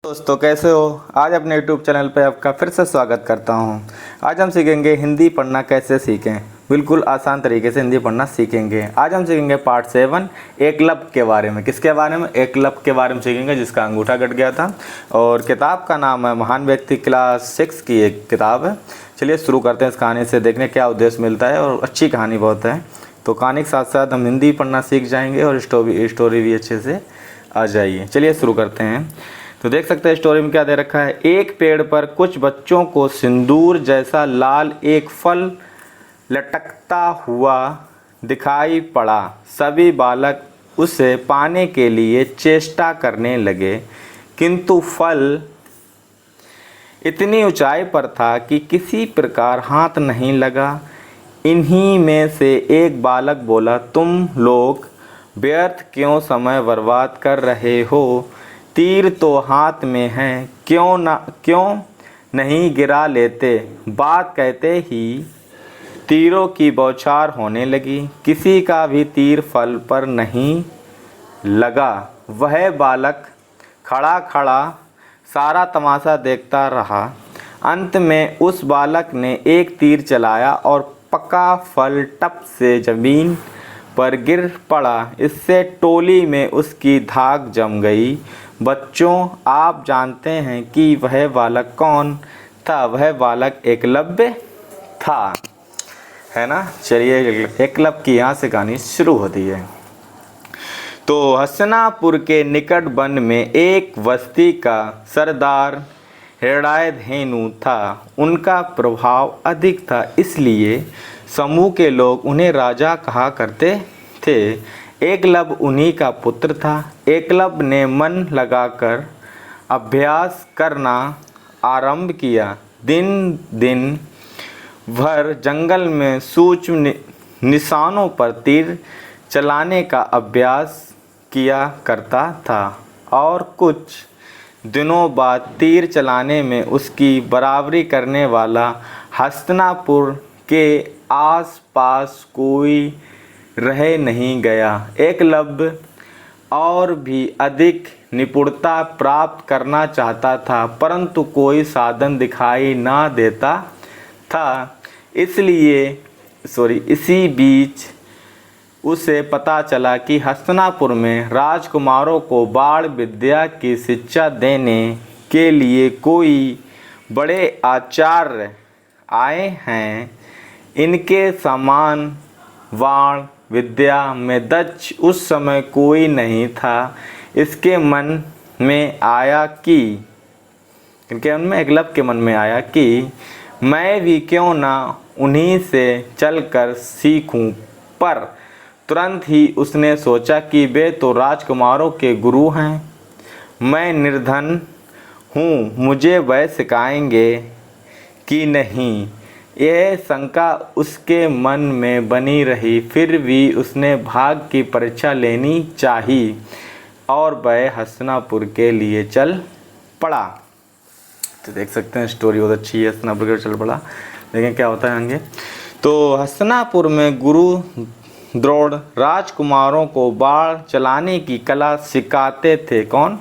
दोस्तों कैसे हो। आज अपने YouTube चैनल पर आपका फिर से स्वागत करता हूं। आज हम सीखेंगे हिंदी पढ़ना कैसे सीखें। बिल्कुल आसान तरीके से हिंदी पढ़ना सीखेंगे। आज हम सीखेंगे पार्ट 7 एकलव्य के बारे में। किसके बारे में? एकलव्य के बारे में सीखेंगे, जिसका अंगूठा कट गया था। और किताब का नाम है महान व्यक्ति, क्लास 6 की एक किताब है। चलिए शुरू करते हैं इस कहानी से, देखने क्या उद्देश्य मिलता है। और अच्छी कहानी बहुत है, तो कहानी के साथ साथ हम हिंदी पढ़ना सीख जाएंगे और स्टोरी भी अच्छे से आ जाइए। चलिए शुरू करते हैं। तो देख सकते हैं स्टोरी में क्या दे रखा है। एक पेड़ पर कुछ बच्चों को सिंदूर जैसा लाल एक फल लटकता हुआ दिखाई पड़ा। सभी बालक उसे पाने के लिए चेष्टा करने लगे, किंतु फल इतनी ऊंचाई पर था कि किसी प्रकार हाथ नहीं लगा। इन्हीं में से एक बालक बोला, तुम लोग व्यर्थ क्यों समय बर्बाद कर रहे हो? तीर तो हाथ में है, क्यों नहीं गिरा लेते? बात कहते ही तीरों की बौछार होने लगी। किसी का भी तीर फल पर नहीं लगा। वह बालक खड़ा खड़ा सारा तमाशा देखता रहा। अंत में उस बालक ने एक तीर चलाया और पका फल टप से जमीन पर गिर पड़ा। इससे टोली में उसकी धाक जम गई। बच्चों, आप जानते हैं कि वह बालक कौन था? वह बालक एकलव्य था, है ना। चलिए एकलव्य की यहाँ से कहानी शुरू होती है। तो हस्तिनापुर के निकट वन में एक बस्ती का सरदार हृदयधेनु था। उनका प्रभाव अधिक था, इसलिए समूह के लोग उन्हें राजा कहा करते थे। एकलव्य उन्हीं का पुत्र था। एकलव्य ने मन लगाकर अभ्यास करना आरंभ किया। दिन भर जंगल में सूक्ष्म निशानों पर तीर चलाने का अभ्यास किया करता था और कुछ दिनों बाद तीर चलाने में उसकी बराबरी करने वाला हस्तिनापुर के आसपास कोई रह नहीं गया। एकलव्य और भी अधिक निपुणता प्राप्त करना चाहता था, परंतु कोई साधन दिखाई ना देता था। इसी बीच उसे पता चला कि हस्तिनापुर में राजकुमारों को बाण विद्या की शिक्षा देने के लिए कोई बड़े आचार्य आए हैं। इनके समान बाण विद्या में दक्ष उस समय कोई नहीं था। इसके मन में आया कि एकलव्य के मन में आया कि मैं भी क्यों ना उन्हीं से चलकर सीखूं। पर तुरंत ही उसने सोचा कि वे तो राजकुमारों के गुरु हैं, मैं निर्धन हूँ, मुझे वह सिखाएंगे कि नहीं। यह शंका उसके मन में बनी रही। फिर भी उसने भाग्य की परीक्षा लेनी चाहिए और वह हस्तिनापुर के लिए चल पड़ा। तो देख सकते हैं स्टोरी बहुत अच्छी है। हस्तिनापुर के लिए चल पड़ा, देखें क्या होता है आगे। तो हस्तिनापुर में गुरु द्रोण राजकुमारों को बाण चलाने की कला सिखाते थे। कौन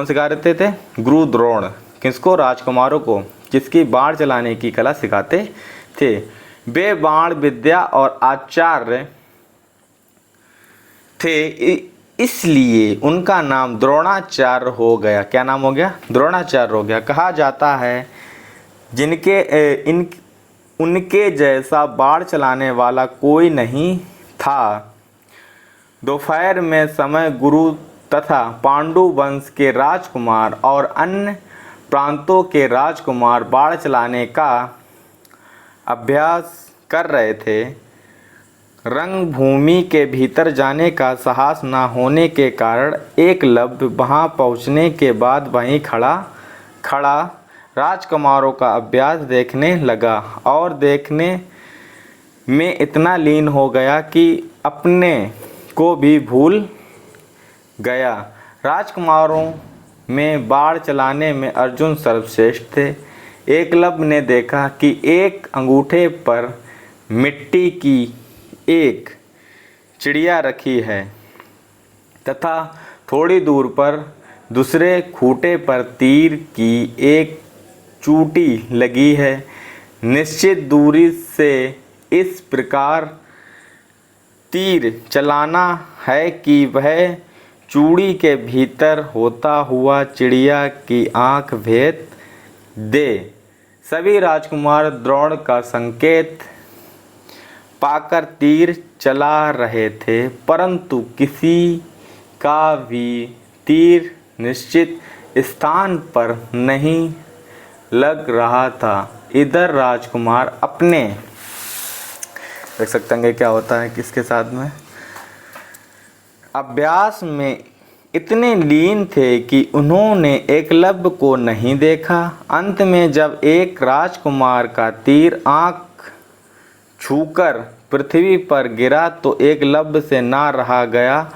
सिखा रहे थे? गुरु द्रोण। किसको? राजकुमारों को, जिसकी बाण चलाने की कला सिखाते थे। वे बाण विद्या और आचार्य थे, इसलिए उनका नाम द्रोणाचार्य हो गया। क्या नाम हो गया? द्रोणाचार्य हो गया। कहा जाता है उनके जैसा बाण चलाने वाला कोई नहीं था। दोपहर में समय गुरु तथा पांडु वंश के राजकुमार और अन्य प्रांतों के राजकुमार बाण चलाने का अभ्यास कर रहे थे। रंगभूमि के भीतर जाने का साहस न होने के कारण एकलव्य वहां पहुंचने के बाद वहीं खड़ा राजकुमारों का अभ्यास देखने लगा और देखने में इतना लीन हो गया कि अपने को भी भूल गया। राजकुमारों में बाण चलाने में अर्जुन सर्वश्रेष्ठ थे। एकलव्य ने देखा कि एक अंगूठे पर मिट्टी की एक चिड़िया रखी है तथा थोड़ी दूर पर दूसरे खूंटे पर तीर की एक चूटी लगी है। निश्चित दूरी से इस प्रकार तीर चलाना है कि वह चूड़ी के भीतर होता हुआ चिड़िया की आँख भेद दे। सभी राजकुमार द्रोण का संकेत पाकर तीर चला रहे थे, परंतु किसी का भी तीर निश्चित स्थान पर नहीं लग रहा था। इधर राजकुमार अपने देख सकते हैं क्या होता है किसके साथ में अभ्यास में इतने लीन थे कि उन्होंने एकलव्य को नहीं देखा। अंत में जब एक राजकुमार का तीर आँख छूकर पृथ्वी पर गिरा तो एकलव्य से ना रहा गया,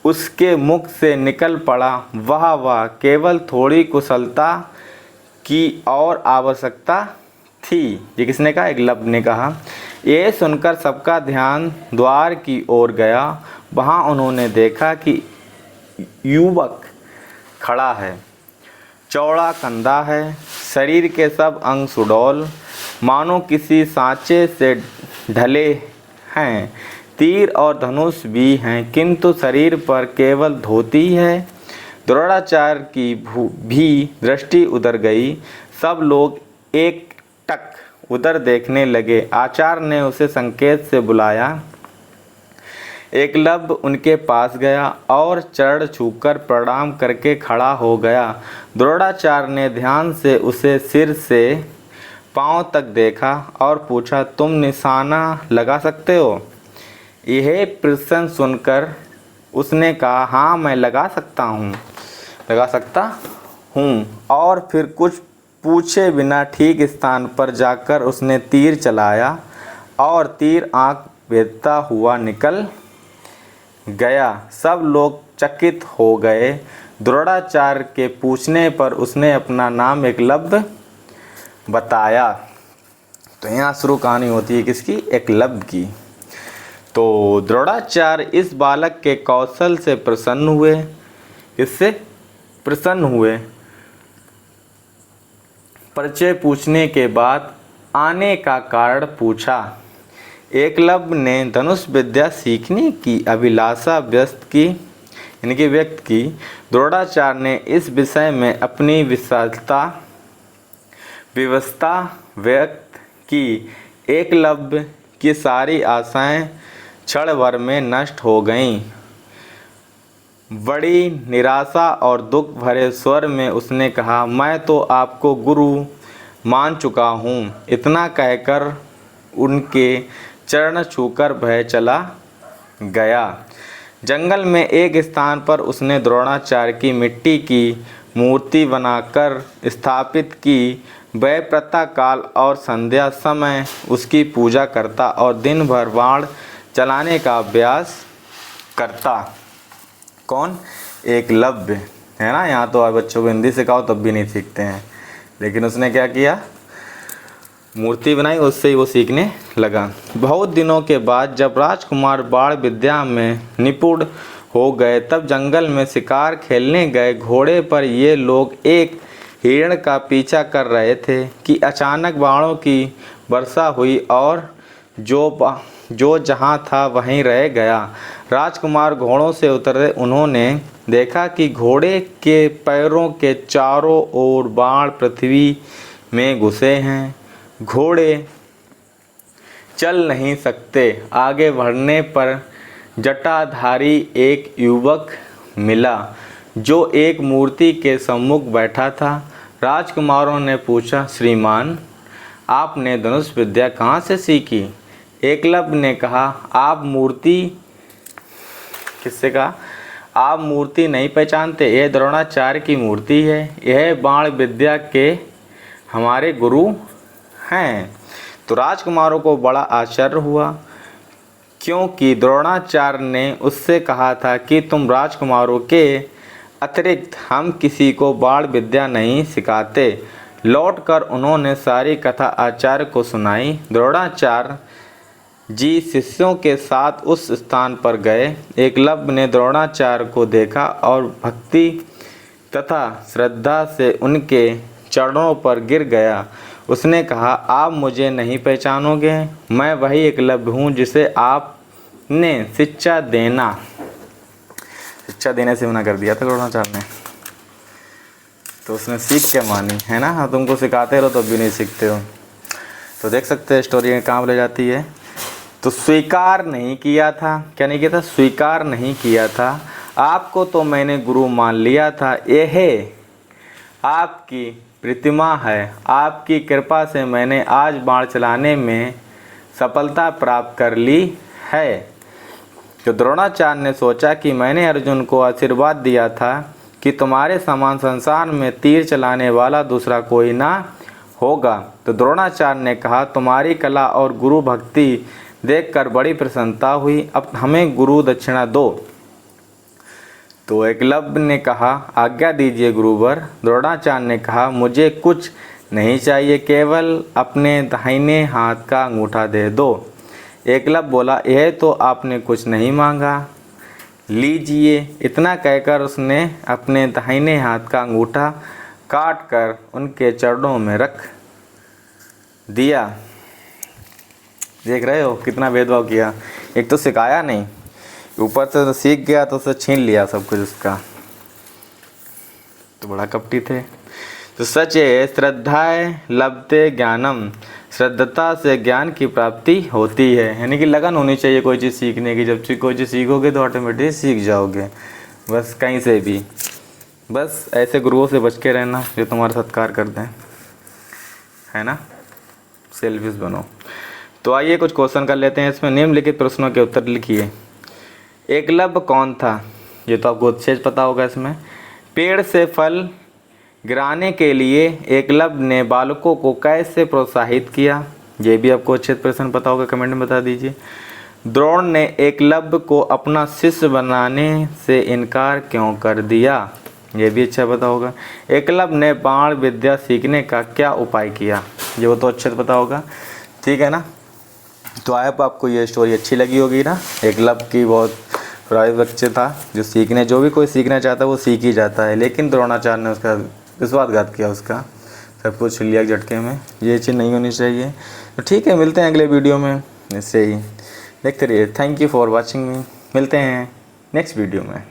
उसके मुख से निकल पड़ा, वाह वाह, केवल थोड़ी कुशलता की और आवश्यकता थी। ये किसने कहा? एकलव्य ने कहा। ये सुनकर सबका ध्यान द्वार की ओर गया। वहाँ उन्होंने देखा कि युवक खड़ा है, चौड़ा कंधा है, शरीर के सब अंग सुडौल मानो किसी सांचे से ढले हैं। तीर और धनुष भी हैं, किंतु शरीर पर केवल धोती है। द्रोणाचार्य की भी दृष्टि उधर गई। सब लोग एक टक उधर देखने लगे। आचार्य ने उसे संकेत से बुलाया। एकलव्य उनके पास गया और चरण छूकर प्रणाम करके खड़ा हो गया। द्रोणाचार्य ने ध्यान से उसे सिर से पांव तक देखा और पूछा, तुम निशाना लगा सकते हो? यह प्रश्न सुनकर उसने कहा, हाँ मैं लगा सकता हूँ। और फिर कुछ पूछे बिना ठीक स्थान पर जाकर उसने तीर चलाया और तीर आँख भेदता हुआ निकल गया। सब लोग चकित हो गए। द्रोणाचार्य के पूछने पर उसने अपना नाम एकलव्य बताया। तो यहाँ शुरू कहानी होती है किसकी? एकलव्य की। तो द्रोणाचार्य इस बालक के कौशल से प्रसन्न हुए। इससे प्रसन्न हुए। परिचय पूछने के बाद आने का कारण पूछा। एकलव्य ने धनुष विद्या सीखने की अभिलाषा व्यक्त की। द्रोणाचार्य ने इस विषय में अपनी व्यवस्था व्यक्त की। एकलव्य की सारी आशाएं क्षण भर में नष्ट हो गईं। बड़ी निराशा और दुख भरे स्वर में उसने कहा, मैं तो आपको गुरु मान चुका हूँ। इतना कहकर उनके चरण छूकर वह चला गया। जंगल में एक स्थान पर उसने द्रोणाचार्य की मिट्टी की मूर्ति बनाकर स्थापित की। वह प्रातः काल और संध्या समय उसकी पूजा करता और दिन भर बाण चलाने का अभ्यास करता। कौन? एकलव्य, है ना। यहाँ तो बच्चों को हिंदी सिखाओ तब भी नहीं सीखते हैं, लेकिन उसने क्या किया? मूर्ति बनाई, उससे ही वो सीखने लगा। बहुत दिनों के बाद जब राजकुमार बाण विद्या में निपुण हो गए तब जंगल में शिकार खेलने गए। घोड़े पर ये लोग एक हिरण का पीछा कर रहे थे कि अचानक बाणों की वर्षा हुई और जो जहाँ था वहीं रह गया। राजकुमार घोड़ों से उतरे। उन्होंने देखा कि घोड़े के पैरों के चारों ओर बाण पृथ्वी में घुसे हैं। घोड़े चल नहीं सकते। आगे बढ़ने पर जटाधारी एक युवक मिला जो एक मूर्ति के सम्मुख बैठा था। राजकुमारों ने पूछा, श्रीमान आपने धनुष विद्या कहाँ से सीखी? एकलव्य ने कहा, आप मूर्ति किससे कहा? आप मूर्ति नहीं पहचानते? यह द्रोणाचार्य की मूर्ति है। यह बाण विद्या के हमारे गुरु हैं। तो राजकुमारों को बड़ा आश्चर्य हुआ, क्योंकि द्रोणाचार्य ने उससे कहा था कि तुम राजकुमारों के अतिरिक्त हम किसी को बाण विद्या नहीं सिखाते। लौटकर उन्होंने सारी कथा आचार्य को सुनाई। द्रोणाचार्य जी शिष्यों के साथ उस स्थान पर गए। एकलव्य ने द्रोणाचार्य को देखा और भक्ति तथा श्रद्धा से उनके चरणों पर गिर गया। उसने कहा, आप मुझे नहीं पहचानोगे, मैं वही एकलव्य हूँ जिसे आपने शिक्षा देने से मना कर दिया था द्रोणाचार्य ने। तो उसने सीख के मानी है ना। हाँ, तुमको सिखाते रहो तो भी नहीं सीखते हो। तो देख सकते हैं स्टोरी कहाँ ले जाती है। तो स्वीकार नहीं किया था, क्या नहीं किया था? स्वीकार नहीं किया था। आपको तो मैंने गुरु मान लिया था, यह आपकी प्रतिमा है। आपकी कृपा से मैंने आज बाण चलाने में सफलता प्राप्त कर ली है। तो द्रोणाचार्य ने सोचा कि मैंने अर्जुन को आशीर्वाद दिया था कि तुम्हारे समान संसार में तीर चलाने वाला दूसरा कोई ना होगा। तो द्रोणाचार्य ने कहा, तुम्हारी कला और गुरु भक्ति देखकर बड़ी प्रसन्नता हुई, अब हमें गुरु दक्षिणा दो। तो एकलव्य ने कहा, आज्ञा दीजिए गुरुवर। द्रोणाचार्य ने कहा, मुझे कुछ नहीं चाहिए, केवल अपने दाहिने हाथ का अंगूठा दे दो। एकलव्य बोला, यह तो आपने कुछ नहीं मांगा, लीजिए। इतना कहकर उसने अपने दाहिने हाथ का अंगूठा काट कर उनके चरणों में रख दिया। देख रहे हो कितना भेदभाव किया। एक तो सिखाया नहीं, ऊपर से तो सीख गया तो उसे छीन लिया सब कुछ उसका। तो बड़ा कपटी थे। तो सच है, श्रद्धाए लभते ज्ञानम, श्रद्धता से ज्ञान की प्राप्ति होती है। यानी कि लगन होनी चाहिए कोई चीज़ सीखने की। जब कोई चीज़ सीखोगे तो ऑटोमेटिक सीख जाओगे, बस कहीं से भी। बस ऐसे गुरुओं से बच के रहना जो तुम्हारा सत्कार करते हैं, है ना। सेल्फिश बनो। तो आइए कुछ क्वेश्चन कर लेते हैं। इसमें निम्नलिखित प्रश्नों के उत्तर लिखिए। एकलव्य कौन था? ये तो आपको अच्छे से पता होगा। इसमें पेड़ से फल गिराने के लिए एकलव्य ने बालकों को कैसे प्रोत्साहित किया? ये भी आपको अच्छे प्रश्न पता होगा, कमेंट में बता दीजिए। द्रोण ने एकलव्य को अपना शिष्य बनाने से इनकार क्यों कर दिया? ये भी अच्छा पता होगा। एकलव्य ने बाण विद्या सीखने का क्या उपाय किया? ये वो तो अच्छे से पता होगा, ठीक है ना। तो आए आपको ये स्टोरी अच्छी लगी होगी ना। एकलव्य की बहुत प्राइवेट बच्चे था जो भी कोई सीखना चाहता है वो सीख ही जाता है, लेकिन द्रोणाचार्य ने उसका विश्वासघात किया, उसका सब कुछ लिया झटके में। ये चीज़ नहीं होनी चाहिए। तो ठीक है, मिलते हैं अगले वीडियो में। ऐसे ही देखते रहिए। थैंक यू फॉर वॉचिंग मी। मिलते हैं नेक्स्ट वीडियो में।